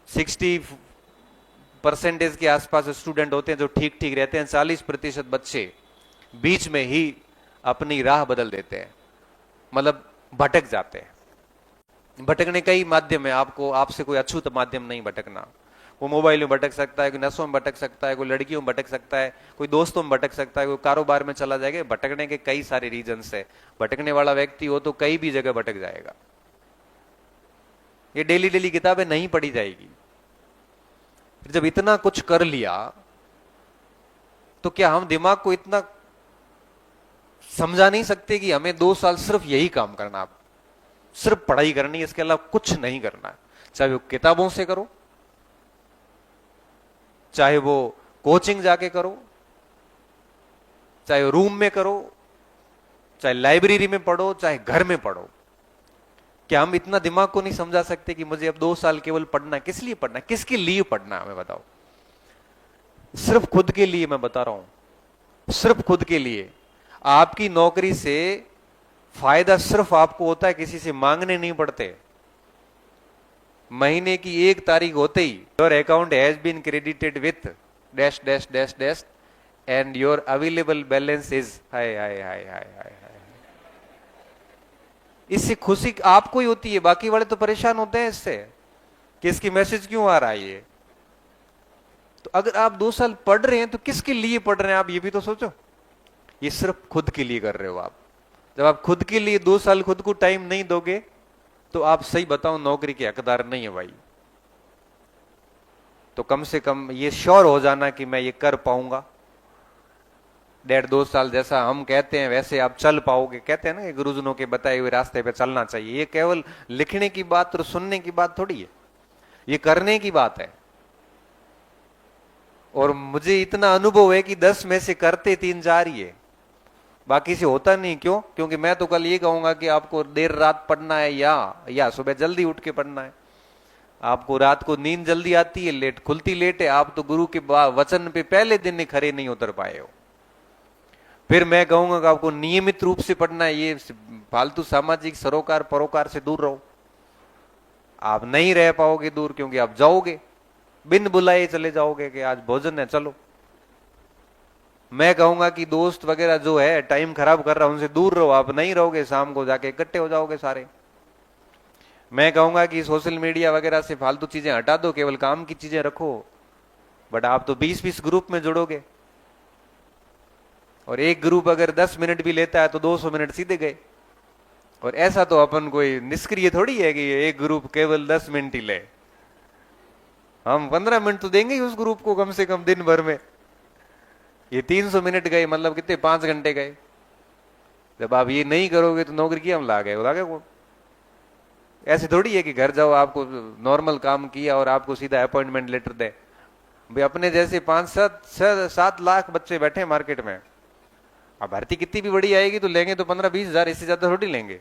60% के आसपास स्टूडेंट होते हैं जो ठीक ठीक रहते हैं, 40% बच्चे बीच में ही अपनी राह बदल देते हैं, मतलब भटक जाते हैं। भटकने कई माध्यम है, आपको आपसे कोई अछूत माध्यम नहीं भटकना। वो मोबाइल में भटक सकता है, कोई नशों में भटक सकता है, कोई लड़कियों में भटक सकता है, कोई दोस्तों में भटक सकता है, कोई कारोबार में चला जाएगा। भटकने के कई सारे रीजंस है। भटकने वाला व्यक्ति हो तो कई भी जगह भटक जाएगा। ये डेली डेली किताबें नहीं पढ़ी जाएगी। फिर जब इतना कुछ कर लिया तो क्या हम दिमाग को इतना समझा नहीं सकते कि हमें 2 साल सिर्फ यही काम करना, आप सिर्फ पढ़ाई करनी है, इसके अलावा कुछ नहीं करना है। चाहे वो किताबों से करो, चाहे वो कोचिंग जाके करो, चाहे रूम में करो, चाहे लाइब्रेरी में पढ़ो, चाहे घर में पढ़ो। क्या हम इतना दिमाग को नहीं समझा सकते कि मुझे अब 2 साल केवल पढ़ना है? किस लिए पढ़ना है, किसके लिए पढ़ना है, हमें बताओ। सिर्फ खुद के लिए मैं बता रहा हूं, सिर्फ खुद के लिए। आपकी नौकरी से फायदा सिर्फ आपको होता है, किसी से मांगने नहीं पड़ते। महीने की 1 तारीख होते ही your account has been credited with dash dash dash dash and your available balance is high high high high high. इससे खुशी आपको ही होती है, बाकी वाले तो परेशान होते हैं इससे कि इसकी मैसेज क्यों आ रहा है ये। तो अगर आप 2 साल पढ़ रहे हैं तो किसके लिए पढ़ रहे हैं, आप ये भी तो सोचो। ये सिर्फ खुद के लिए कर रहे हो आप। जब आप खुद के लिए 2 साल खुद को टाइम नहीं दोगे तो आप, सही बताओ, नौकरी के हकदार नहीं है भाई। तो कम से कम ये श्योर हो जाना कि मैं ये कर पाऊंगा। 1.5-2 साल जैसा हम कहते हैं वैसे आप चल पाओगे। कहते हैं ना कि गुरुजनों के बताए हुए रास्ते पे चलना चाहिए। ये केवल लिखने की बात और सुनने की बात थोड़ी है, ये करने की बात है। और मुझे इतना अनुभव है कि 10 में से करते 3-4 ही है, बाकी से होता नहीं। क्यों? क्योंकि मैं तो कल ये कहूंगा कि आपको देर रात पढ़ना है या सुबह जल्दी उठ के पढ़ना है। आपको रात को नींद जल्दी आती है, लेट खुलती लेट है। आप तो गुरु के वचन पे पहले दिन ही खरे नहीं उतर पाए हो। फिर मैं कहूंगा कि आपको नियमित रूप से पढ़ना है। ये फालतू सामाजिक सरोकार परोकार से दूर रहो। आप नहीं रह पाओगे दूर, क्योंकि आप जाओगे बिन बुलाए चले जाओगे कि आज भोजन है चलो। मैं कहूंगा कि दोस्त वगैरह जो है टाइम खराब कर रहा है उनसे दूर रहो। आप नहीं रहोगे, शाम को जाके इकट्ठे हो जाओगे सारे। मैं कहूंगा कि सोशल मीडिया वगैरह से फालतू चीजें हटा दो, केवल काम की चीजें रखो। बट आप तो 20-20 ग्रुप में जुड़ोगे, और एक ग्रुप अगर 10 मिनट भी लेता है तो 200 मिनट सीधे गए। और ऐसा तो अपन कोई निष्क्रिय थोड़ी है कि एक ग्रुप केवल 10 मिनट ही ले। हम 15 मिनट तो देंगे ही उस ग्रुप को कम से कम दिन भर में। ये 300 मिनट गए, मतलब कितने, 5 घंटे गए। जब आप ये नहीं करोगे तो नौकरी की हम लागे कौन? ऐसे थोड़ी है कि घर जाओ, आपको नॉर्मल काम किया और आपको सीधा अपॉइंटमेंट लेटर दे। भाई अपने जैसे 5-7 लाख बच्चे बैठे मार्केट में। अब भर्ती कितनी भी बड़ी आएगी तो लेंगे तो 15-20 हजार, इससे ज्यादा थोड़ी लेंगे।